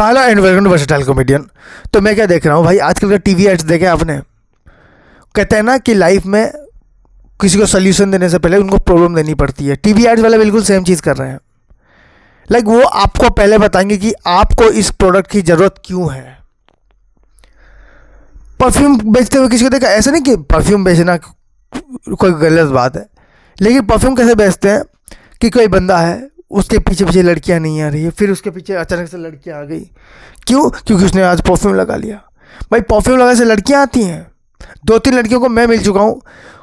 So hello and welcome to versatile comedian. तो मैं क्या देख रहा हूँ भाई, आजकल का टीवी एड्स देखे आपने? कहते हैं ना कि लाइफ में किसी को सोल्यूशन देने से पहले उनको प्रॉब्लम देनी पड़ती है। टीवी एड्स वाले बिल्कुल सेम चीज़ कर रहे हैं। लाइक वो आपको पहले बताएंगे कि आपको इस प्रोडक्ट की ज़रूरत क्यों है। परफ्यूम बेचते हुए किसी को देखा? ऐसा नहीं कि परफ्यूम बेचना कोई गलत बात है, लेकिन परफ्यूम कैसे बेचते हैं कि कोई बंदा है, उसके पीछे पीछे लड़कियां नहीं आ रही है, फिर उसके पीछे अचानक से लड़कियां आ गई। क्यों? क्योंकि उसने आज परफ्यूम लगा लिया। भाई परफ्यूम लगाने से लड़कियां आती हैं। 2-3 लड़कियों को मैं मिल चुका हूँ,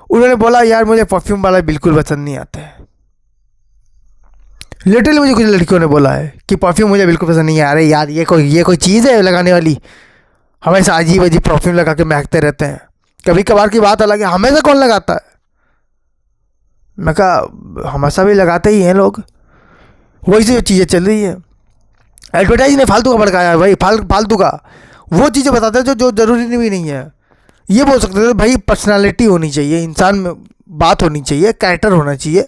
उन्होंने बोला यार मुझे परफ्यूम वाला बिल्कुल पसंद नहीं आता है। लिटरली मुझे कुछ लड़कियों ने बोला है कि परफ्यूम मुझे बिल्कुल पसंद नहीं है। अरे यार ये कोई चीज़ है लगाने वाली? हमेशा अजीब अजीब परफ्यूम लगा के महकते रहते हैं। कभी कभार की बात अलग है, हमेशा कौन लगाता है? मैं कहा हमेशा भी लगाते ही हैं लोग। वही से चीज़ें चल रही है। एडवर्टाइज ने फालतू का भड़काया है भाई, फालतू का वो चीज़ें बताते हैं जो ज़रूरी भी नहीं है। ये बोल सकते थे भाई पर्सनालिटी होनी चाहिए, इंसान में बात होनी चाहिए, कैरेक्टर होना चाहिए,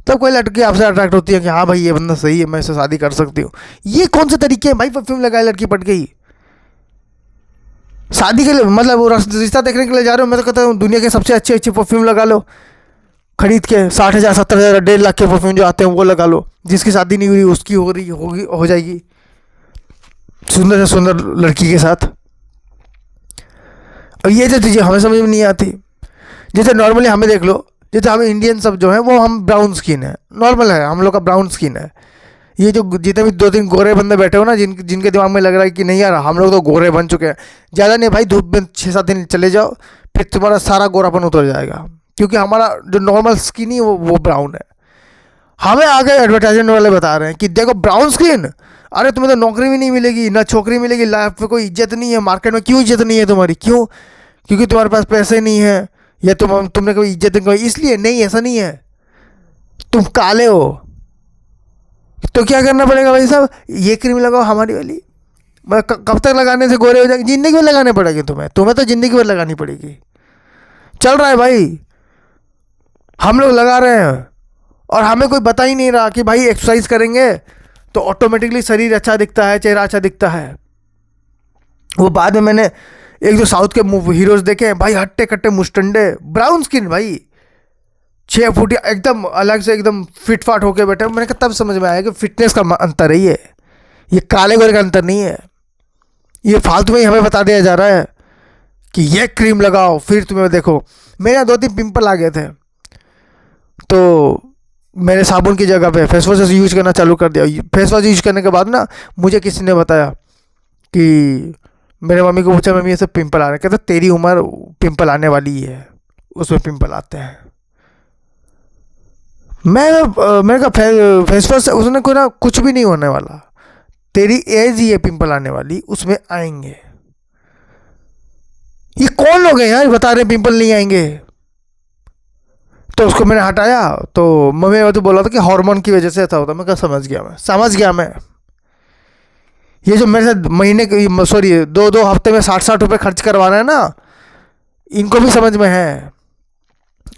तब कोई लड़की आपसे अट्रैक्ट होती है कि हाँ भाई ये बंदा सही है, मैं इससे शादी कर सकती हूँ। ये कौन से तरीके हैं भाई? परफ्यूम लगाए लड़की पट गई। शादी के लिए मतलब वो रिश्ता देखने के लिए जा रहे हो? मैं तो कहता हूँ दुनिया के सबसे अच्छे अच्छे परफ्यूम लगा लो, खरीद के 60,000 70,000 1.5 लाख के परफ्यूम जो आते हैं वो लगा लो। जिसकी शादी नहीं हुई उसकी हो जाएगी सुंदर से सुंदर लड़की के साथ। अब ये जो चीज़ें हमें समझ में नहीं आती। जैसे नॉर्मली हमें देख लो, जैसे हम इंडियन सब जो है वो हम ब्राउन स्किन है, नॉर्मल है, हम लोग का ब्राउन स्किन है। ये जो जितने भी 2-3 गोरे बंदे बैठे हो ना, जिनके दिमाग में लग रहा है कि नहीं यार हम लोग तो गोरे बन चुके हैं, ज़्यादा नहीं भाई, धूप में 6-7 दिन चले जाओ फिर तुम्हारा सारा गोरापन उतर जाएगा। क्योंकि हमारा जो नॉर्मल स्किन ही वो ब्राउन है। हमें आगे एडवर्टाइजमेंट वाले बता रहे हैं कि देखो ब्राउन स्किन, अरे तुम्हें तो नौकरी भी नहीं मिलेगी, ना छोकरी मिलेगी, लाइफ में कोई इज्जत नहीं है, मार्केट में क्यों इज्जत नहीं है तुम्हारी? क्यों? क्योंकि तुम्हारे पास पैसे नहीं है, या तुमने कोई इज्जत नहीं, इसलिए नहीं, ऐसा नहीं है। तुम काले हो तो क्या करना पड़ेगा भाई साहब? ये क्रीम लगाओ हमारी वाली। कब तक लगाने से गोरे हो जाएंगे? जिंदगी भर लगाने पड़ेगी तुम्हें तो जिंदगी भर लगानी पड़ेगी। चल रहा है भाई, हम लोग लगा रहे हैं और हमें कोई बता ही नहीं रहा कि भाई एक्सरसाइज करेंगे तो ऑटोमेटिकली शरीर अच्छा दिखता है, चेहरा अच्छा दिखता है। वो बाद में मैंने एक दो साउथ के हीरोज देखे हैं भाई, हट्टे कट्टे मुस्टंडे, ब्राउन स्किन भाई, 6 फुट एकदम अलग से एकदम फिट फाट होके बैठे। मैंने कहा तब समझ में आया कि फिटनेस का अंतर है ये काले गोरे का अंतर नहीं है। ये फालतू में ही हमें बता दिया जा रहा है कि ये क्रीम लगाओ फिर तुम्हें देखो। मेरे यहाँ 2-3 पिंपल आ गए थे, तो मैंने साबुन की जगह पे फेस वॉश यूज़ करना चालू कर दिया। फेस वॉश यूज़ करने के बाद ना मुझे किसी ने बताया कि मेरे मम्मी को पूछा मम्मी ये सब पिंपल आ रहे हैं, कहते तेरी उम्र पिंपल आने वाली ही है, उसमें पिंपल आते हैं। मैंने कहा फेस वॉश उसने कोई ना कुछ भी नहीं होने वाला, तेरी एज ही है पिंपल आने वाली, उसमें आएंगे। ये कौन लोग हैं यार बता रहे पिंपल नहीं आएंगे? तो उसको मैंने हटाया तो मम्मी ने तो बोला था कि हार्मोन की वजह से ऐसा होता। मैं क्या समझ गया मैं। ये जो मेरे से महीने के सॉरी 2-2 हफ्ते में 60-60 रुपये खर्च करवा रहे हैं ना, इनको भी समझ में है।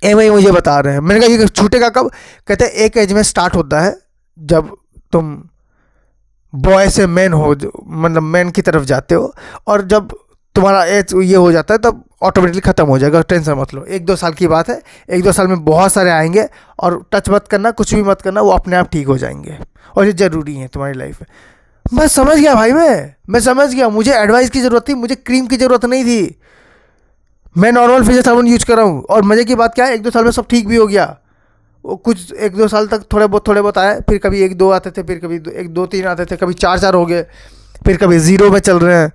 वही मुझे बता रहे हैं। मैंने कहा ये छूटेगा कब? कहते हैं एक एज में स्टार्ट होता है जब तुम बॉय से मैन हो, मतलब मैन की तरफ जाते हो, और जब तुम्हारा एज ये हो जाता है तब ऑटोमेटिकली ख़त्म हो जाएगा। टेंशन मत लो, 1-2 साल की बात है। 1-2 साल में बहुत सारे आएंगे और टच मत करना, कुछ भी मत करना, वो अपने आप ठीक हो जाएंगे और ये ज़रूरी है तुम्हारी लाइफ में। मैं समझ गया भाई, मैं समझ गया। मुझे एडवाइस की ज़रूरत थी, मुझे क्रीम की ज़रूरत नहीं थी। मैं नॉर्मल फेस साबुन यूज कर रहा हूँ और मज़े की बात क्या है, 1-2 साल में सब ठीक भी हो गया। वो कुछ 1-2 साल तक थोड़े बहुत आए, फिर कभी 1-2 आते थे, फिर कभी 1-2-3 आते थे, कभी 4-4 हो गए, फिर कभी 0 में चल रहे हैं।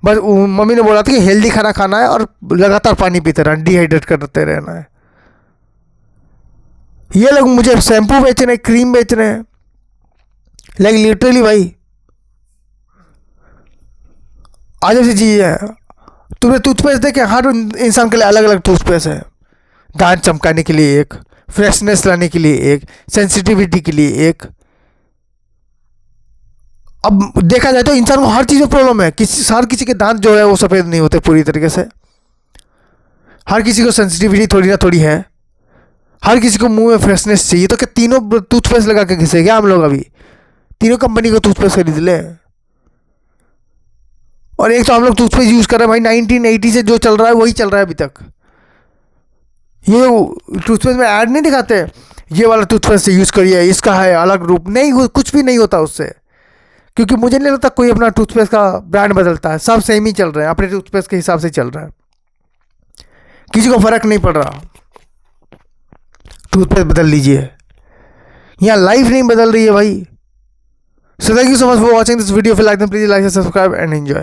बस मम्मी ने बोला था कि हेल्दी खाना खाना है और लगातार पानी पीते रहना, डिहाइड्रेट करते रहना है। ये लोग मुझे शैम्पू बेच रहे हैं, क्रीम बेच रहे हैं, लाइक लिटरली भाई आज ऐसी चीज़ है। तुमने टूथपेस्ट देखे? हर इंसान के लिए अलग अलग टूथपेस्ट है। दांत चमकाने के लिए एक, फ्रेशनेस लाने के लिए एक, सेंसिटिविटी के लिए एक। अब देखा जाए तो इंसान को हर चीज़ में प्रॉब्लम है। हर किसी के दांत जो है वो सफ़ेद नहीं होते पूरी तरीके से। हर किसी को सेंसिटिविटी थोड़ी ना थोड़ी है। हर किसी को मुंह में फ्रेशनेस चाहिए। तो क्या तीनों टूथपेस्ट लगा के घिसे क्या हम लोग? अभी तीनों कंपनी का टूथपेस्ट खरीद लें? और एक तो हम लोग टूथपेस्ट यूज़ कर रहे हैं भाई 1980 से जो चल रहा है वही चल रहा है अभी तक। ये टूथपेस्ट में ऐड नहीं दिखाते, ये वाला टूथपेस्ट यूज़ करिए, इसका है अलग रूप, नहीं कुछ भी नहीं होता उससे। क्योंकि मुझे नहीं लगता कोई अपना टूथपेस्ट का ब्रांड बदलता है, सब सेम ही चल रहे हैं, अपने टूथपेस्ट के हिसाब से चल रहा है, किसी को फ़र्क नहीं पड़ रहा। टूथपेस्ट बदल लीजिए, यहाँ लाइफ नहीं बदल रही है भाई। So thank you so much for watching this video. If you like them, please like and subscribe and enjoy.